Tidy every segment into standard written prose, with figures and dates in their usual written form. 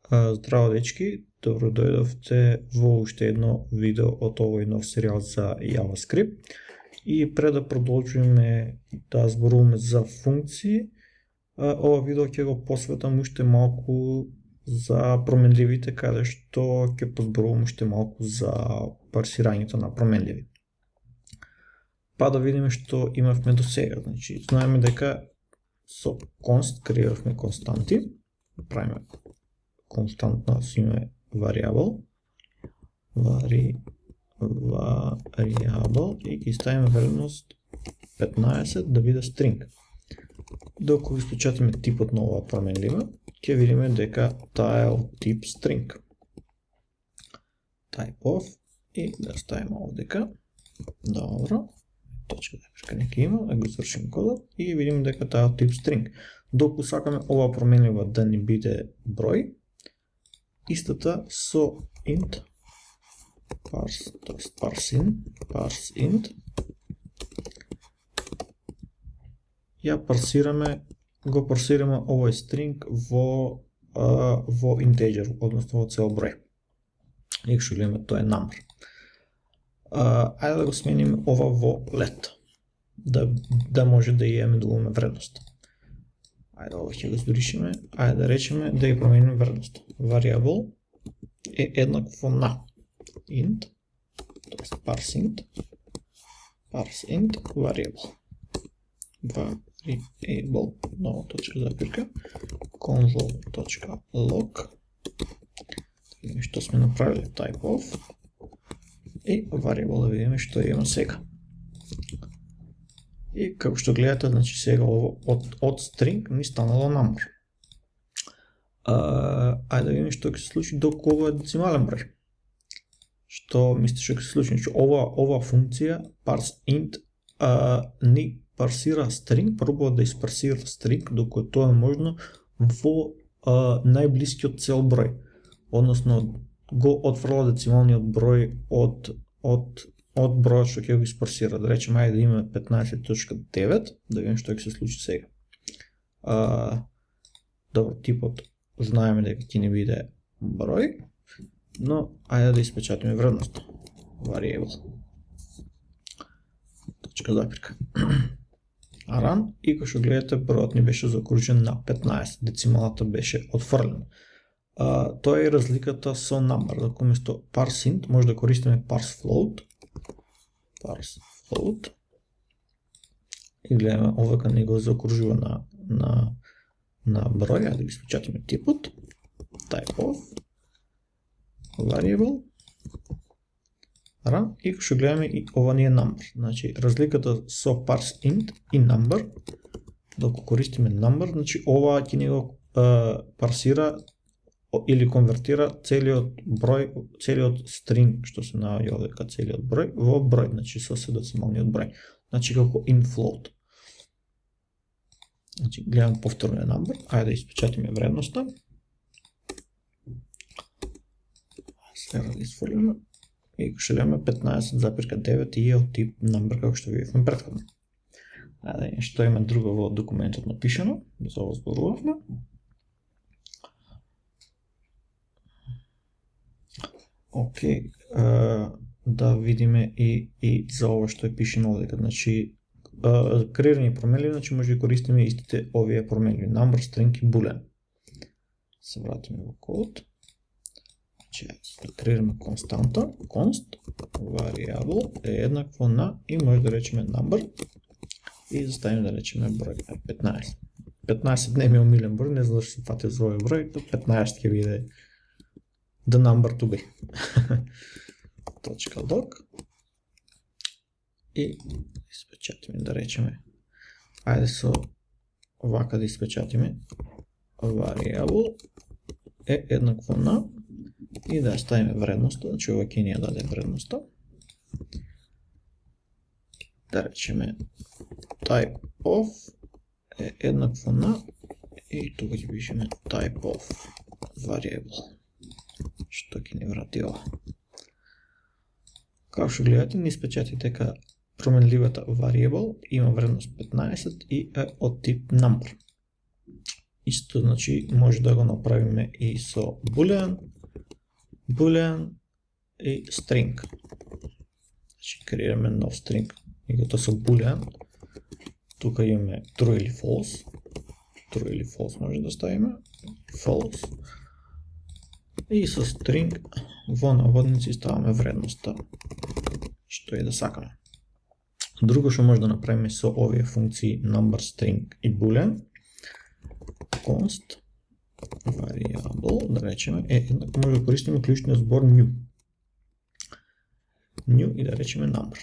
Здраво дечки, добро дојдовте во уште едно видео од овој нов серијал за JavaScript. И пред да продолжиме да зборуваме за функции, ова видео ќе го посветам уште малку за променливите, каде што ќе позборувам уште малку за парсирањето на променливи. Па да видиме што имавме до сега. Значи, знаеме дека со const креиравме константи, правиме константна со име variable и ги ставиме вредност 15 да биде string. Докато го испечатиме типот на оваа променлива, ќе видиме дека таа е од тип string. Type of и да ставиме овдека. Добро. Точка да нека има, да го завршим кодот и видиме дека таа е од тип string. Докато сакаме оваа променлива да ни биде број, истата со int parseInt ја го парсираме овој string во integer, односно во цел број. И што гледаме, тоа е number. Ајде да го смениме ова во let, да може да имаме да имаме вредност. Ајде ова ќе го збришиме, ајде да речеме да ја промениме вредност. Variable е еднакво на int, тоест parseInt variable. Variable, нова точка запирка, console.log, што сме направили, type of, и variable да видиме што има сега. И како што гледате, значи сега од string ни станало number. Ајде да видиме што ќе се случи доколку ова е децимален број. Што мислите што ќе се случи? Значи ова функција parseInt ни парсира string, пробува да испарсира string доколку тоа е можно во најблискиот цел број. Односно го отфрла децималниот број од бројот што ќе го испарсира. Да речеме, ајде да имаме 15.9, да видиме што ќе се случи сега. Добро, типот знаеме дека ќе ни биде број, но ајде да испечатиме вредноста. Variable. Точка запирка. Run, и како што гледате, бројот ни беше заокружен на 15, децималата беше отфрлена. Тоа е разликата со number, дека уместо parseInt може да користиме parsefloat. И гледаме овака не го заокружува на број, да ги испечатиме типот, type of, variable, run, и како што гледаме и ова ни е number. Значи разликата со parseInt и number, докато користиме number, значи ова ќе ни го парсира или конвертира целиот број, целиот string што се наоѓа овдека, целиот број во број, значи со седецималниот број. Значи како in float. Значи гледам повторно number, ајде да испечатиме вредноста. Сега да изфрлиме и ќе гледаме 15.9 и е од тип number како што видевме претходно. Ајде што има друго во документот напишано, за ова зборувавме. Океј, да видиме и за ова што е пишено овдека. Значи, креирани променливи, значи може да користиме истите овие променливи, number, string и boolean. Се вратиме во код. Значи, да креираме константа, const, variable е еднакво на, и може да речеме number, и заставиме да речеме број 15. 15 не е ми омилен број, не знам што се фати за овој број, 15 ќе биде the number to be. .log и испечатиме, да речеме, ајде со овака да испечатиме variable е еднакво на, и да ставиме вредноста, значи ова ќе ни ја даде вредноста. Да речеме type of е еднакво на, и тука ќе пишеме type of variable. Што ќе ни врати ова. Како што гледате, ни испечати дека променливата variable има вредност 15 и е од тип number. Исто, значи, може да го направиме и со boolean и string. Значи, креираме нов string. И като со boolean, тука имаме true или false. True или false може да ставиме. False. И со string во наводници ставаме вредноста, што е да сакаме. Друго што може да направиме со овие функции number, string и boolean, const variable, да речеме, еднак може да користиме клучниот збор new. New и да речеме number.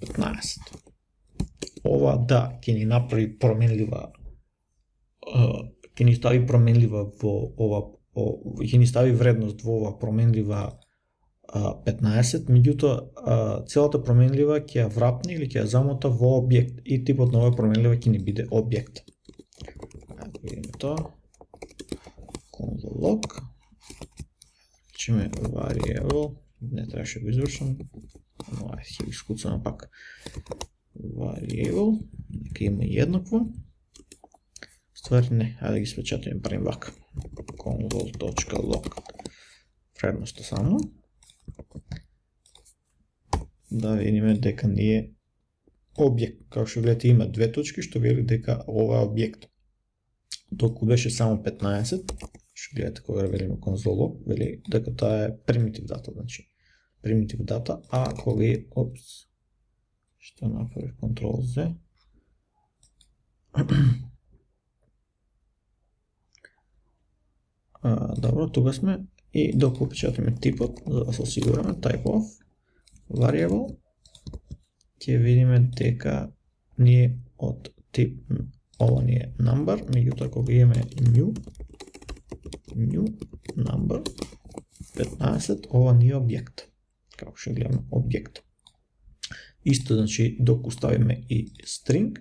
15. Ова да ќе ни направи променлива, ќе ни стави променлива во ова, ќе ни стави вредност во ова променлива 15, меѓутоа целата променлива ќе ја врапне или ќе ја замота во објект и типот на оваа променлива ќе ни биде објект. Ако видиме тоа, console.log, речеме variable, не требаше да го извршам, но ќе го искуцаме пак. Variable, нека има еднакво. Ствари не, ајде да ги спечатаме, правим вака. console.log, вредноста само. Да видиме дека ние објект, како што гледате има две точки, што вели дека ова е објект. Толку беше само 15, што гледате кога велиме console.log, вели дека таа е primitive data, значи primitive data, а кога е, што направи Ctrl-Z, добро, тука сме и доку печатаме типот, за да се осигураме type of variable, ќе видиме дека ние од тип ова ни е number, меѓутоа кога имаме new number 15, ова ни е објект. Како што гледаме објект. Исто, значи, доку ставиме и string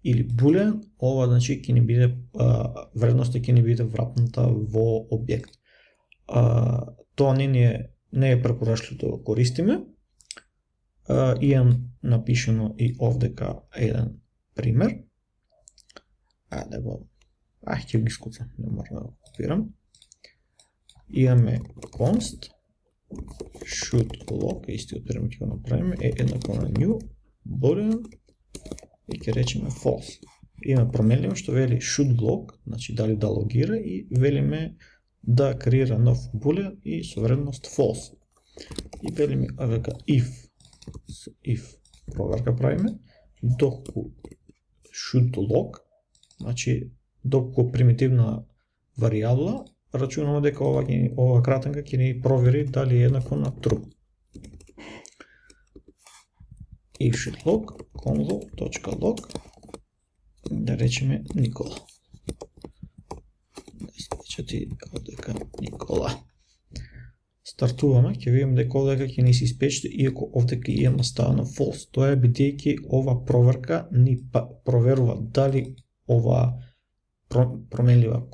или boolean, ова значи ќе ни биде вредноста ќе ни биде врапната во објект. Тоа не е препорачливо да го користиме. Имам напишано и овдека еден пример. Ајде го, ќе ги скуцам, не мора да го копирам. Имаме const should log, истиот пример ќе го направиме, е еднакво на new boolean и ќе речеме false. Имаме променливо што вели should log, значи дали да логира, и велиме да креира нов boolean и со вредност false. И велиме дека if проверка правиме, доку should log, значи доку примитивна варијабла, рачунаме дека ова кратенка ќе ни провери дали е еднакво на true. If should log console.log, да речеме Никола. Да испечати дека Никола. Стартуваме, ќе видиме дека овдека ќе ни се испечати, иако овдека имаме ставено false. Тоа е бидејќи ова проверка ни проверува дали ова променлива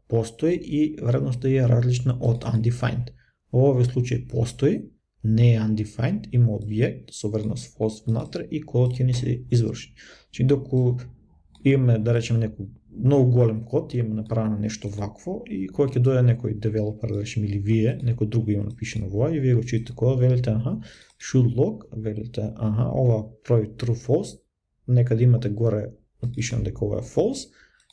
постои и вредноста е различна од undefined. Во овој случај постои, не е undefined, има објект со вредност false внатре и кодот ќе ни се изврши. Значи доку имаме, да речеме, некој многу голем код, имаме направено нешто вакво и кога ќе дојде некој девелопер, да речеме, или вие, некој друго има напишено во и вие го читате кодот, велите should log, велите ова прави true false, некаде имате горе напишено дека ова е false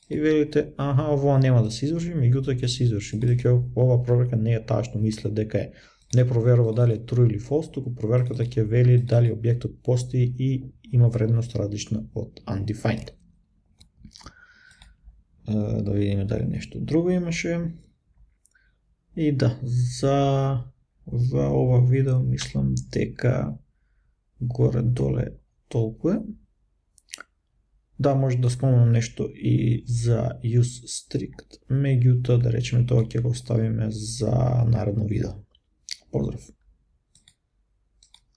и велите ова нема да се изврши, меѓутоа ќе се изврши, бидејќи ова проверка не е таа што мисле дека е. Не проверува дали е true или false, туку проверката ќе вели дали објектот постои и има вредност различна од undefined. Да видиме дали нешто друго имаше. И да, за ова видео мислам дека горе-доле толку е. Да, може да спомнам нешто и за use strict, меѓутоа да речеме тоа ќе го оставиме за наредно видео. Поздрав!